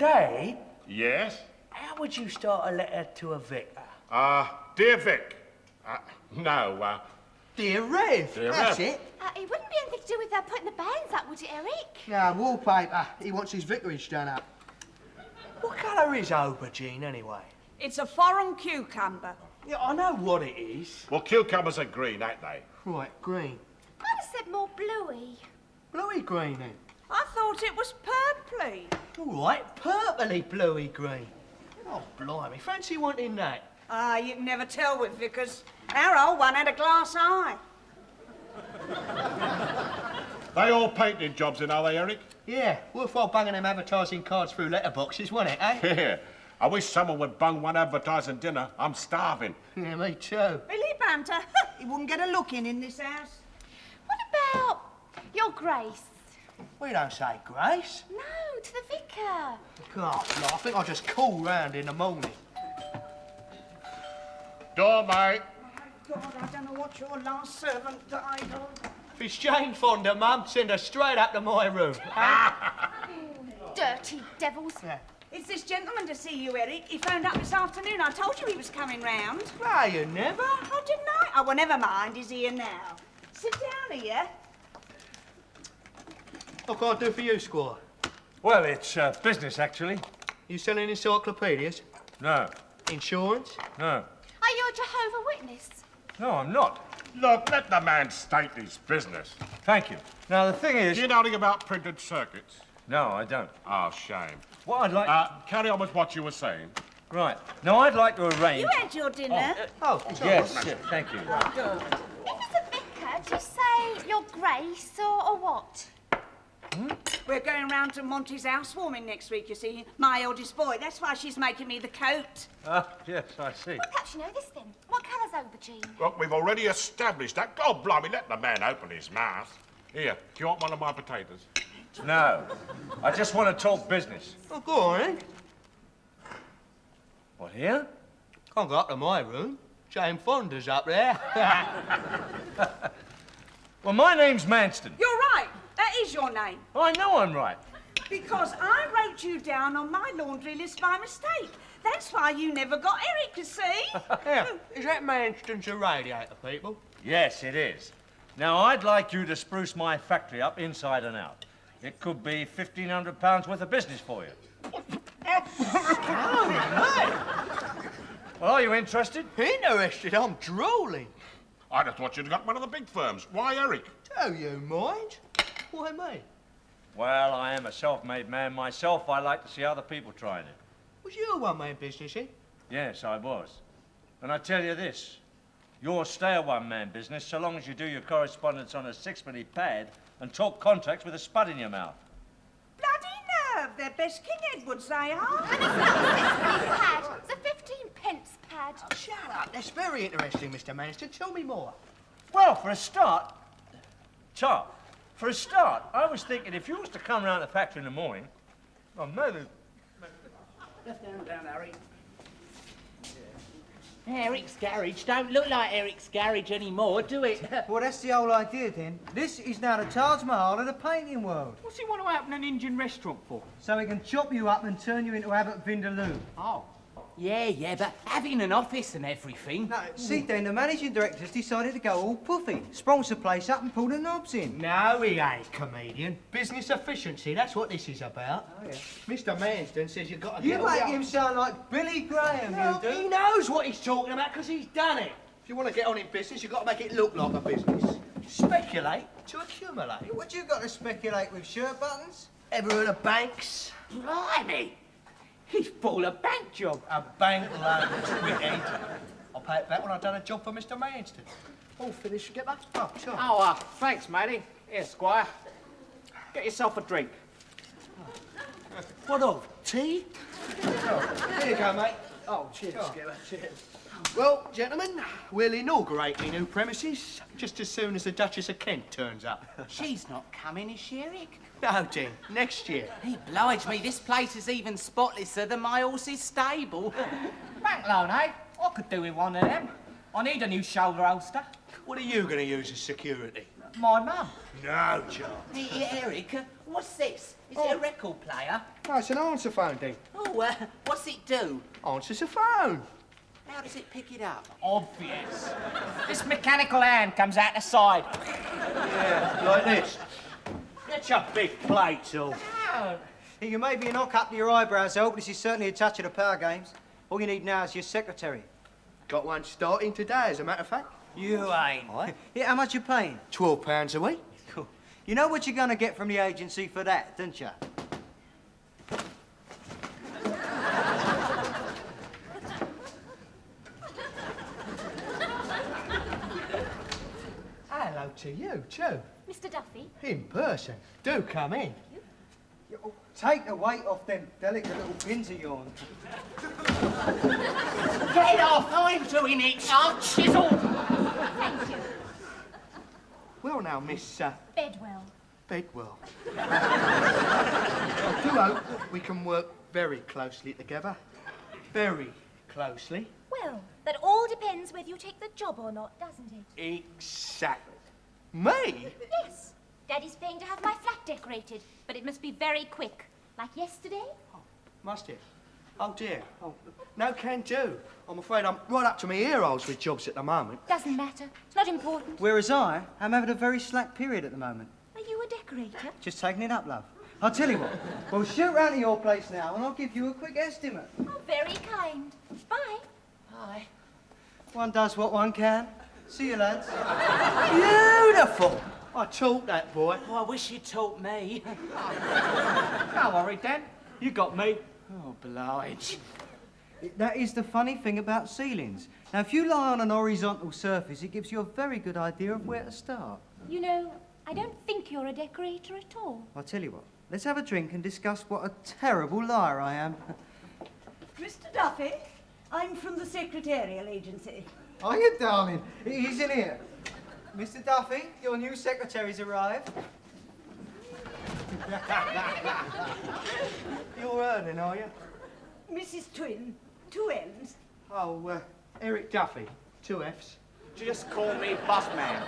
Dad, Yes? how would you start a letter to a vicar? Dear Vic. No, Dear Rev, Dear that's Rev. it. It wouldn't be anything to do with putting the bands up, would it, Eric? No, wallpaper. He wants his vicarage done up. What colour is aubergine, anyway? It's a foreign cucumber. Yeah, I know what it is. Well, cucumbers are green, ain't they? Right, green. I'd have said more bluey. Bluey green then. I thought it was purpley. All right, purpley bluey green. Oh, blimey, fancy wanting that. Ah, you can never tell with Vickers. Our old one had a glass eye. They all painting jobs in, are they, Eric? Yeah, worthwhile banging them advertising cards through letterboxes, wasn't it, eh? Yeah. I wish someone would bung one advertising dinner. I'm starving. Yeah, me too. Billy Banter, he wouldn't get a look in this house. What about your Grace? We don't say grace. No, to the vicar. God, no, I think I'll just call round in the morning. Door, mate. God, I don't know what your last servant died of. If it's Jane Fonda, Mum, send her straight up to my room. Eh? Dirty devils. Yeah. It's this gentleman to see you, Eric. He phoned up this afternoon. I told you he was coming round. No, you never. Oh, didn't I? Oh, well, never mind. He's here now. Sit down here. What can I do for you, Squire? Well, it's business, actually. You selling encyclopedias? No, Insurance? no. Are you a Jehovah's Witness? No, I'm not. Look, let the man state his business. Thank you. Now, the thing is... Do you know anything about printed circuits? No, I don't. Oh, shame. What I'd like... Carry on with what you were saying. Right. Now, I'd like to arrange... You had your dinner. Yes, thank you. If it's a vicar, do you say your Grace or what? We're going round to Monty's housewarming next week, you see. My oldest boy. That's why she's making me the coat. Yes, I see. Well, perhaps you know this then. What colour's aubergine? Look, we've already established that. God blimey, let the man open his mouth. Here, do you want one of my potatoes? No. I just want to talk business. Oh, go on, eh? What, here? Can't go up to my room. Jane Fonda's up there. Well, my name's Manston. You're right. That is your name. Oh, I know I'm right. Because I wrote you down on my laundry list by mistake. That's why you never got Eric, you see. Yeah, is that Manston's a radiator, people? Yes, it is. Now, I'd like you to spruce my factory up inside and out. It could be £1,500 worth of business for you. Well, are you interested? Interested? I'm drooling. I just thought you'd got one of the big firms. Why, Eric? Do you mind? Why me? Well, I am a self-made man myself. I like to see other people trying it. Was you a one-man business, eh? Yes, I was. And I tell you this, you'll stay a one-man business so long as you do your correspondence on a sixpenny pad and talk contracts with a spud in your mouth. Bloody nerve. They're best King Edwards, they are. Pad. It's a 15p pad. Shut up. That's very interesting, Mr. Manston. Tell me more. Well, for a start, I was thinking if you was to come round the factory in the morning, well, maybe... Down, Harry. Eric's garage don't look like Eric's garage anymore, do it? Well, that's the whole idea, then. This is now the Taj Mahal of the painting world. What's he want to open an Indian restaurant for? So he can chop you up and turn you into Abbott Vindaloo. Oh. Yeah, but having an office and everything. No, see, then, the managing director's decided to go all puffy. Sprung the place up and pulled the knobs in. No, he ain't, comedian. Business efficiency, that's what this is about. Oh, yeah. Mr. Manston says you've got to You get make all the- him sound like Billy Graham, No, you do. he knows what he's talking about because he's done it. If you want to get on in business, you've got to make it look like a business. Speculate to accumulate. What you got to speculate with, shirt buttons? Ever heard of banks? Blimey! He's full of bank job. A bank loan, twit-head. I'll pay it back when I've done a job for Mr. Manston. All finished together? Oh, sure. Oh, thanks, matey. Here, Squire. Get yourself a drink. What of? Tea? Here you go, mate. Oh, cheers, Skipper. Cheers. Well, gentlemen, we'll inaugurate the new premises just as soon as the Duchess of Kent turns up. She's not coming, is she, Eric? No, Dean, next year. He oblige me, this place is even spotlesser than my horse's stable. Bank loan, eh? I could do with one of them. I need a new shoulder holster. What are you going to use as security? My mum. No, John. Hey, Eric, what's this? Is it a record player? No, it's an answer phone, Dean. Oh, what's it do? Answers the phone. How does it pick it up? Obvious. This mechanical hand comes out the side. Yeah, like this. Get your big plates off. You may be a knock up to your eyebrows, though, but this is certainly a touch of the power games. All you need now is your secretary. Got one starting today, as a matter of fact. You ain't. Yeah, how much you paying? £12 a week. Cool. You know what you're going to get from the agency for that, don't you? Hello to you, too. Mr. Duffy? In person. Do come in. Take the weight off them delicate little pins of yours. Get off! I'm doing it! I'll chisel! Thank you. Well, now, Miss Bedwell. Bedwell. I do hope we can work very closely together. Very closely. Well, that all depends whether you take the job or not, doesn't it? Exactly. Me? Yes. Daddy's paying to have my flat decorated, but it must be very quick. Like yesterday? Must it? Oh, dear. Oh, no can do. I'm afraid I'm right up to my ear holes with jobs at the moment. Doesn't matter. It's not important. Whereas I'm having a very slack period at the moment. Are you a decorator? Just taking it up, love. I'll tell you what. We'll shoot round to your place now and I'll give you a quick estimate. Oh, very kind. Bye. Bye. One does what one can. See you, lads. Beautiful. I taught that boy. Oh, I wish you'd taught me. Don't worry, Dan. You got me. Oh, blige. That is the funny thing about ceilings. Now, if you lie on an horizontal surface, it gives you a very good idea of where to start. You know, I don't think you're a decorator at all. I'll tell you what. Let's have a drink and discuss what a terrible liar I am. Mr. Duffy, I'm from the Secretarial Agency. Are you, darling? He's in here. Mr. Duffy, your new secretary's arrived. You're earning, are you? Mrs. Twin, 2 N's. Oh, Eric Duffy, 2 F's. Just call me boss man.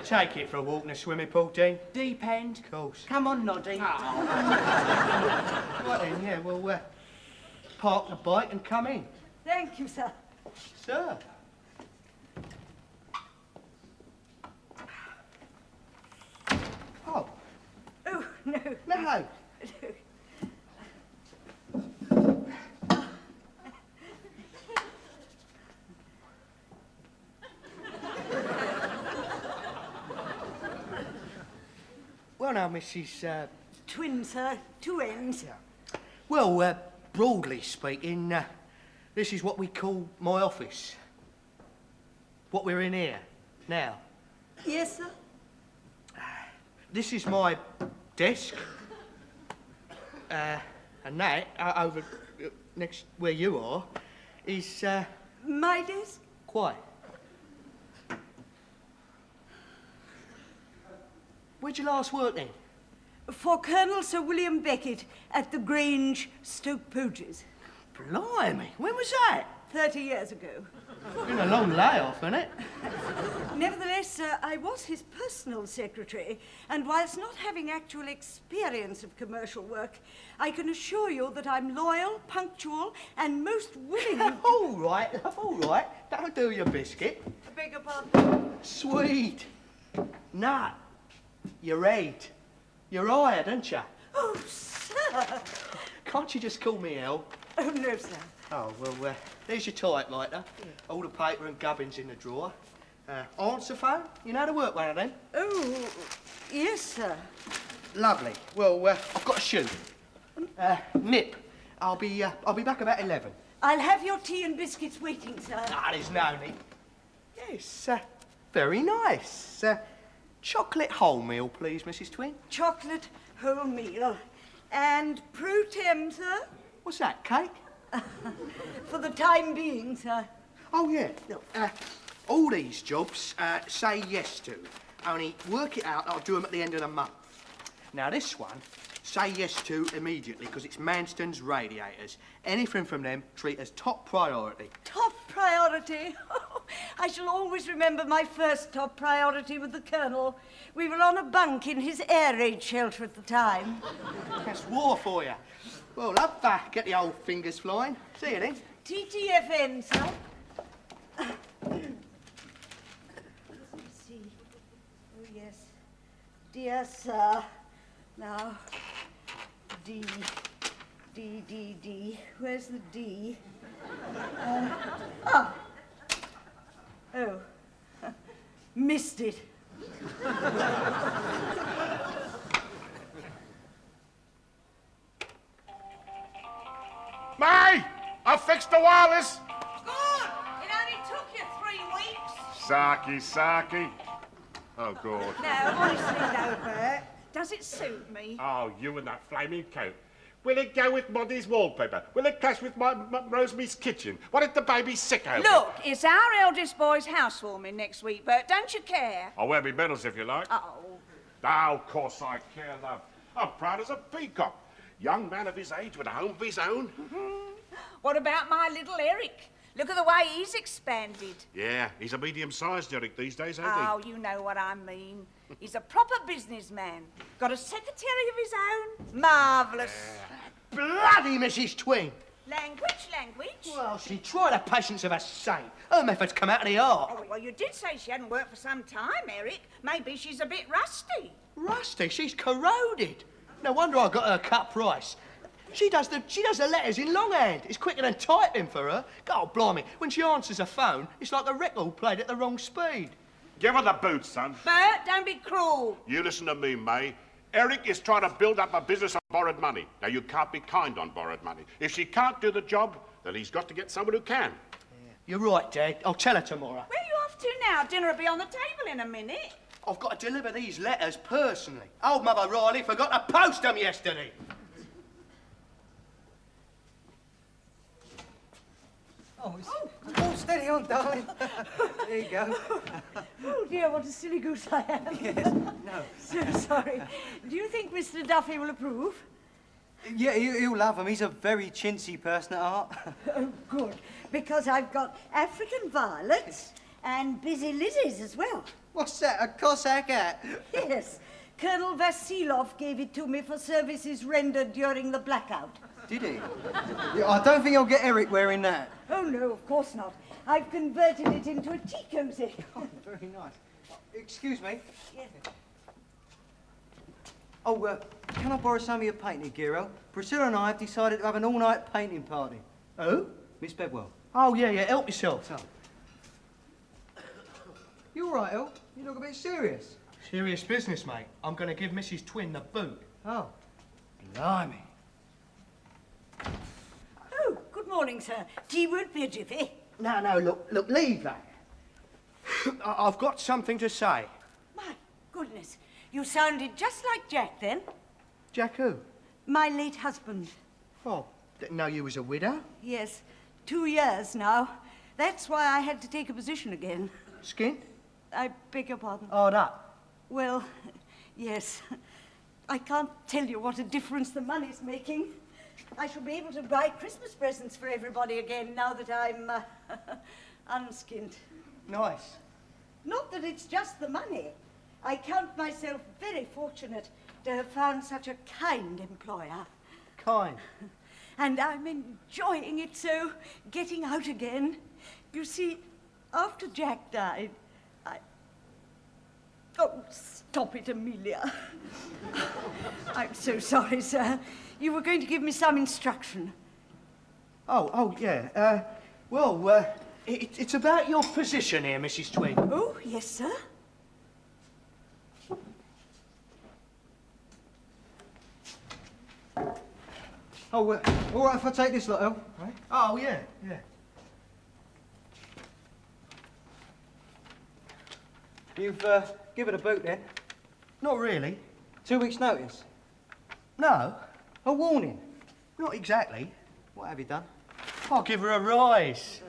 Take it for a walk in the swimming pool, Dean. Deep end. Of course. Come on, Noddy. Right then, yeah, well, park the bike and come in. Thank you, sir. Sir. Oh, Oh, no. no. Well, now, Mrs. Twin, sir. 2 N's. Well, broadly speaking, this is what we call my office. What we're in here now. Yes, sir. This is my desk. And that, over next where you are, is, My desk? quiet. Where'd you last work then? For Colonel Sir William Beckett at the Grange, Stoke Poges. Blimey, when was that? 30 years ago. Been a long layoff, isn't it? Nevertheless, sir, I was his personal secretary, and whilst not having actual experience of commercial work, I can assure you that I'm loyal, punctual, and most willing... All right, love, all right. Don't do your biscuit. I beg your pardon? Sweet. Nah, you're 8. You're hired, aren't you? Oh, sir! Can't you just call me El? Oh, no, sir. Oh, well, there's your typewriter. All the paper and gubbins in the drawer. Answer phone? You know how to work one of them? Oh, yes, sir. Lovely. Well, I've got to shoot. Nip. I'll be back about 11. I'll have your tea and biscuits waiting, sir. Ah, there's no need. Yes, very nice. Chocolate wholemeal, please, Mrs. Twin. Chocolate wholemeal. And pro tem, sir? What's that, cake? For the time being, sir. Oh, yeah. Look, all these jobs, say yes to. Only work it out, I'll do them at the end of the month. Now, this one, say yes to immediately, because it's Manston's radiators. Anything from them, treat as top priority. Top priority? I shall always remember my first top priority with the Colonel. We were on a bunk in his air raid shelter at the time. That's war for you. Well, love that. Get the old fingers flying. See you then. TTFN, sir. Let's see. Oh, yes. Dear sir. Now, D. Where's the D? Oh. Missed it. May! I fixed the wireless! Good! It only took you 3 weeks. Saki. Oh, God. No, honestly though, Bert. Does it suit me? Oh, you and that flaming coat. Will it go with Moddy's wallpaper? Will it clash with my Rosemary's kitchen? What if the baby's sick over it? Look, it's our eldest boy's housewarming next week, Bert. Don't you care? I'll wear me medals if you like. Oh. Oh, of course I care, love. I'm proud as a peacock. Young man of his age with a home of his own. What about my little Eric? Look at the way he's expanded. Yeah, he's a medium-sized Eric these days, ain't Oh, you know what I mean. He's a proper businessman. Got a secretary of his own. Marvellous. Bloody Mrs. Twin. Language. Well, she tried the patience of a saint. Her methods come out of the heart. Oh, well, you did say she hadn't worked for some time, Eric. Maybe she's a bit rusty. Rusty? She's corroded. No wonder I got her cut price. She does the letters in longhand. It's quicker than typing for her. God blimey, when she answers a phone, it's like the record played at the wrong speed. Give her the boots, son. Bert, don't be cruel. You listen to me, May. Eric is trying to build up a business on borrowed money. Now, you can't be kind on borrowed money. If she can't do the job, then he's got to get someone who can. You're right, Dad. I'll tell her tomorrow. Where are you off to now? Dinner will be on the table in a minute. I've got to deliver these letters personally. Old Mother Riley forgot to post them yesterday. Oh, steady on, darling. There you go. Oh dear, what a silly goose I am. Yes, no. So sorry. Do you think Mr. Duffy will approve? Yeah, he'll love him. He's a very chintzy person at heart. Oh, good. Because I've got African violets and busy lizzies as well. What's that, a Cossack hat? Yes. Colonel Vasilov gave it to me for services rendered during the blackout. Did he? Yeah, I don't think I'll get Eric wearing that. Oh, no, of course not. I've converted it into a tea cosy. Oh, very nice. Excuse me. Yes. Oh, can I borrow some of your painting gear, El? Priscilla and I have decided to have an all-night painting party. Who? Miss Bedwell. Oh, yeah, help yourself. So. You all right, El? You look a bit serious. Serious business, mate. I'm going to give Mrs. Twin the boot. Oh, blimey. Oh, good morning, sir. Tea won't be a jiffy. No, look, leave that. I've got something to say. My goodness, you sounded just like Jack then. Jack who? My late husband. Oh, didn't know you was a widow. Yes, 2 years now. That's why I had to take a position again. Skint? I beg your pardon. Hard up. Well, yes. I can't tell you what a difference the money's making. I shall be able to buy Christmas presents for everybody again now that I'm unskint. Nice. Not that it's just the money. I count myself very fortunate to have found such a kind employer. Kind. And I'm enjoying it so, getting out again. You see, after Jack died, Oh, stop it, Amelia. I'm so sorry, sir. You were going to give me some instruction. Oh, yeah. It's about your position here, Mrs. Twin. Oh, yes, sir. Oh, all right if I take this lot, El? Right? Oh, yeah. You've given a boot then? Not really. 2 weeks' notice? No, A warning? not exactly. What have you done? I'll give her a rise.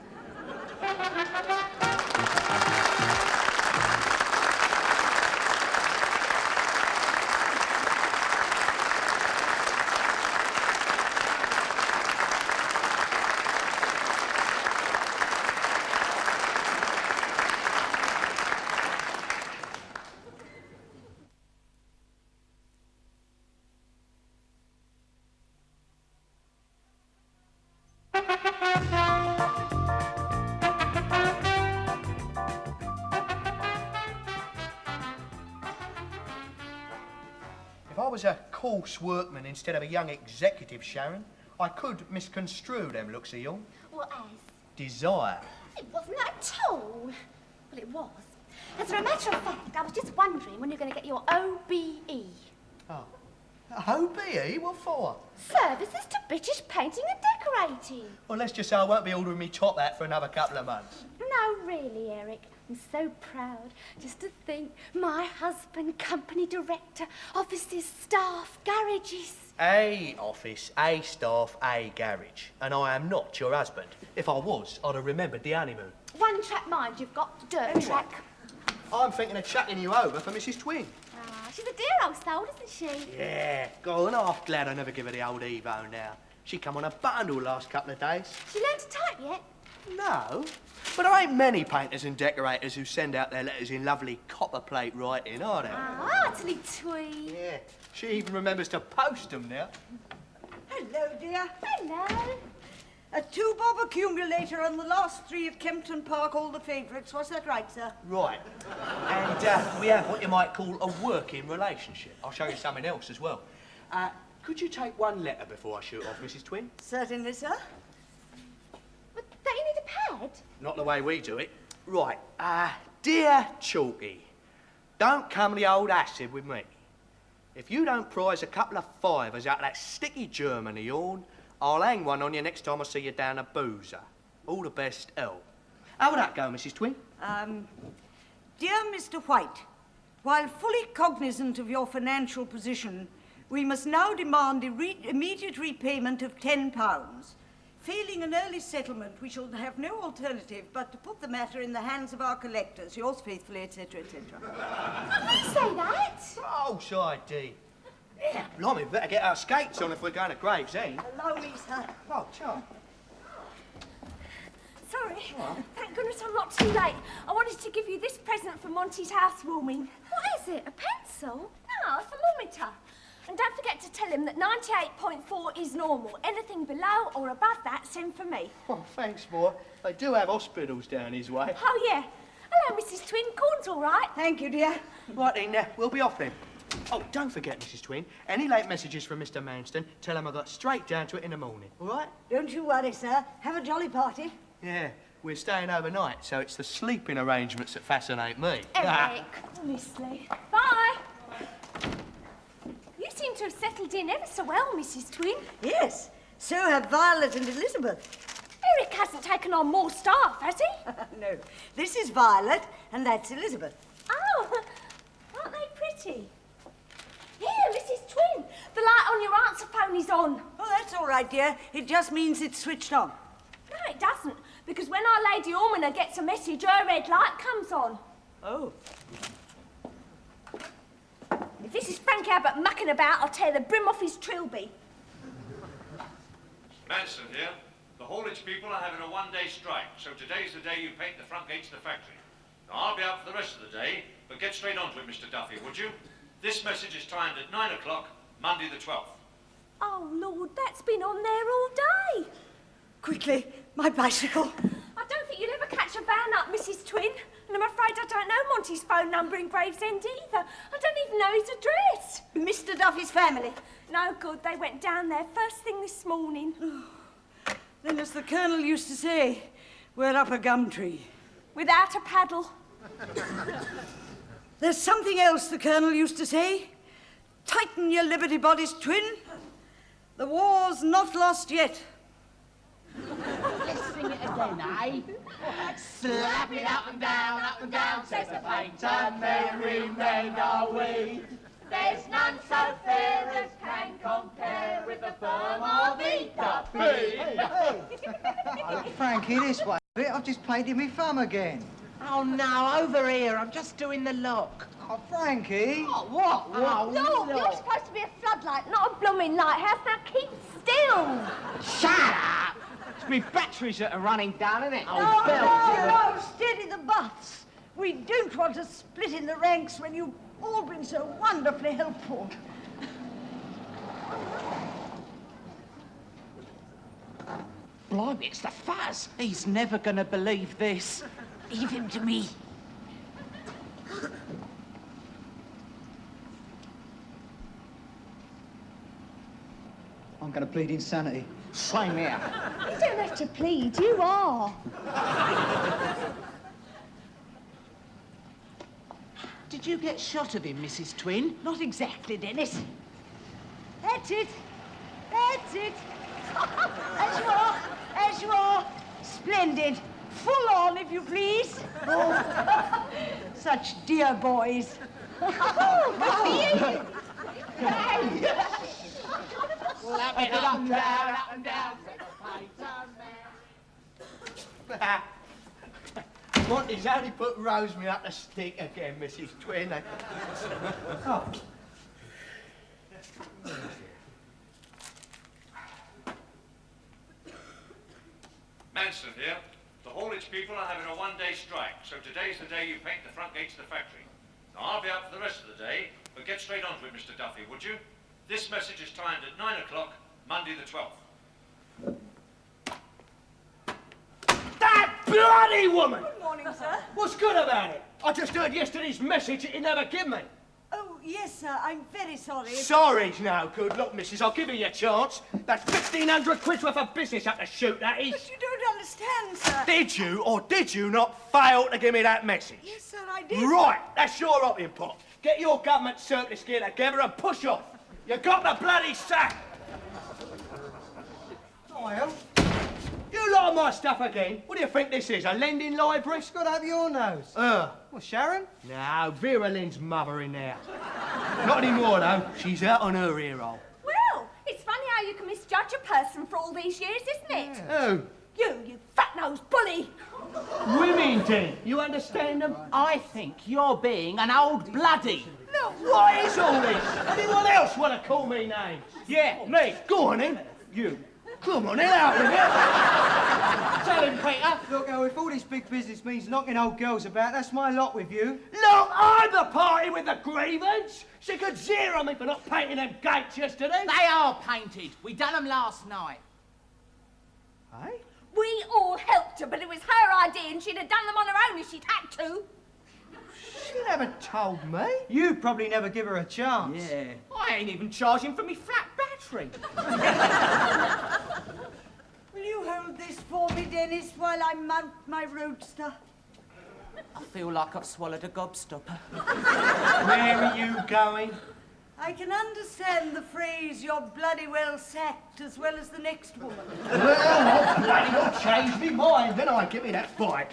If I was a coarse workman instead of a young executive, Sharon, I could misconstrue them looks of yours. What as? Desire. It wasn't that at all. Well, it was. As a matter of fact, I was just wondering when you're going to get your OBE. Oh. OBE? What for? Services to British painting and decorating. Well, let's just say I won't be ordering me top hat for another couple of months. No, really, Eric. I'm so proud just to think my husband, company director, offices, staff, garages. A office, A staff, A garage. And I am not your husband. If I was, I'd have remembered the honeymoon. One-track mind you've got, dirt track. I'm thinking of chucking you over for Mrs. Twin. Ah, she's a dear old soul, isn't she? Yeah, go on, I'm glad I never give her the old Evo now. She come on a bundle last couple of days. She learned to type yet? No, but there ain't many painters and decorators who send out their letters in lovely copperplate writing, are there? Ah, utterly twee. Yeah, she even remembers to post them now. Hello, dear. Hello. A 2-bob accumulator on the last 3 of Kempton Park, all the favourites. Was that right, sir? Right. And we have what you might call a working relationship. I'll show you something else as well. Could you take one letter before I shoot off, Mrs. Twin? Certainly, sir. But don't you need a pad? Not the way we do it. Right. Dear Chalky, don't come the old acid with me. If you don't prize a couple of fivers out of that sticky German of yourn, I'll hang one on you next time I see you down a boozer. All the best, L. How would that go, Mrs. Twin? Dear Mr. White, while fully cognizant of your financial position, we must now demand immediate repayment of £10. Failing an early settlement, we shall have no alternative but to put the matter in the hands of our collectors. Yours faithfully, etc., etc. I didn't say that. Oh, Shidey. Yeah, blimey, we better get our skates on if we're going to Gravesend. Allow me, sir. Oh, Charlie. Sorry. Thank goodness I'm not too late. I wanted to give you this present for Monty's housewarming. What is it? A pencil? No, a thermometer. And don't forget to tell him that 98.4 is normal. Anything below or above that, send for me. Oh, thanks, boy. They do have hospitals down his way. Oh, yeah. Hello, Mrs. Twin. Corn's all right. Thank you, dear. Right then, we'll be off then. Oh, don't forget, Mrs. Twin, any late messages from Mr. Manston, tell him I got straight down to it in the morning, all right? Don't you worry, sir. Have a jolly party. Yeah, we're staying overnight, so it's the sleeping arrangements that fascinate me. Eric, honestly. Bye. You seem to have settled in ever so well, Mrs. Twin. Yes, so have Violet and Elizabeth. Eric hasn't taken on more staff, has he? No, this is Violet, and that's Elizabeth. Oh, aren't they pretty? Here, Mrs. Twin, the light on your answer phone is on. Oh, that's all right, dear. It just means it's switched on. No, it doesn't, because when our Lady Almoner gets a message, her red light comes on. Oh. If this is Frank Abbott mucking about, I'll tear the brim off his trilby. Manston here. The haulage people are having a one-day strike, so today's the day you paint the front gates of the factory. Now, I'll be out for the rest of the day, but get straight on to it, Mr. Duffy, would you? This message is timed at 9 o'clock, Monday the 12th. Oh, Lord, that's been on there all day. Quickly, my bicycle. I don't think you'll ever catch a van up, Mrs. Twin. And I'm afraid I don't know Monty's phone number in Gravesend either. I don't even know his address. Mr. Duffy's family. No good, they went down there first thing this morning. Then, as the Colonel used to say, we're up a gum tree. Without a paddle. There's something else the Colonel used to say. Tighten your liberty bodies, Twin. The war's not lost yet. Let's sing it again, eh? Slap it up and down, says the painter, merry men are we. There's none so fair as can compare with the firm of E. Duffy. Oh, Frankie, this way. I've just played in my thumb again. Oh, no, over here. I'm just doing the lock. Oh, Frankie. Oh, what? Oh, Look, you're supposed to be a floodlight, not a blooming lighthouse. Now keep still. Shut up! It's me batteries that are running down, isn't it? No, no, steady the butts. We don't want to split in the ranks when you've all been so wonderfully helpful. Blimey, it's the fuzz. He's never going to believe this. Leave him to me. going to plead insanity. Same here. You don't have to plead, you are. Did you get shot of him, Mrs. Twin? Not exactly, Dennis. That's it. That's it. As you are. As you are. Splendid. Full on, if you please. Oh, such dear boys. Slap it up and down, Monty's only put Rosemary up the stick again, Mrs. Twin. Oh. Manston here. The haulage people are having a one-day strike, so today's the day you paint the front gates of the factory. Now, I'll be out for the rest of the day, but get straight onto it, Mr. Duffy, would you? This message is timed at 9 o'clock, Monday the 12th. That bloody woman! Good morning, sir. What's good about it? I just heard yesterday's message that you never give me. Oh, yes, sir. I'm very sorry. Sorry's no good. Look, missus, I'll give you your chance. That's 1,500 quid's worth of business up the chute, that is. But you don't understand, sir. Did you or did you not fail to give me that message? Yes, sir, I did. Right, that's your option pot. Get your government surplus gear together and push off. You got the bloody sack. Well, You lot of my stuff again. What do you think this is, a lending library? it's got up your nose. Well, Sharon? No, Vera Lynn's mother in there. Not anymore, though. She's out on her ear roll. Well, it's funny how you can misjudge a person for all these years, isn't it? Who? You fat-nosed bully. Women, then. You understand them? I think you're being an old bloody. Look, what is all this? Anyone else want to call me names? Yeah. Me? Go on, then. You. Come on, then, out with it. Tell him, Peter. Look, if all this big business means knocking old girls about, that's my lot with you. Look, I'm the party with the grievance. She could zero me for not painting them gates yesterday. They are painted. We done them last night. Hey? We all helped her, but it was her idea and she'd have done them on her own if she'd had to. She never told me. You probably never give her a chance. Yeah. I ain't even charging for me flat battery. Will you hold this for me, Dennis, while I mount my roadster? I feel like I've swallowed a gobstopper. Where are you going? I can understand the phrase, you're bloody well sacked, as well as the next woman. Well, bloody not change me mind, then I give me that bike.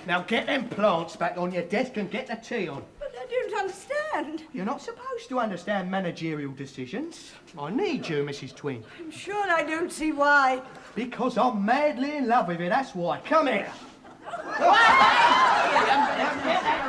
Now get them plants back on your desk and get the tea on. But I don't understand. You're not supposed to understand managerial decisions. I need you, Mrs. Twin. I'm sure I don't see why. Because I'm madly in love with you, that's why. Come here. Get that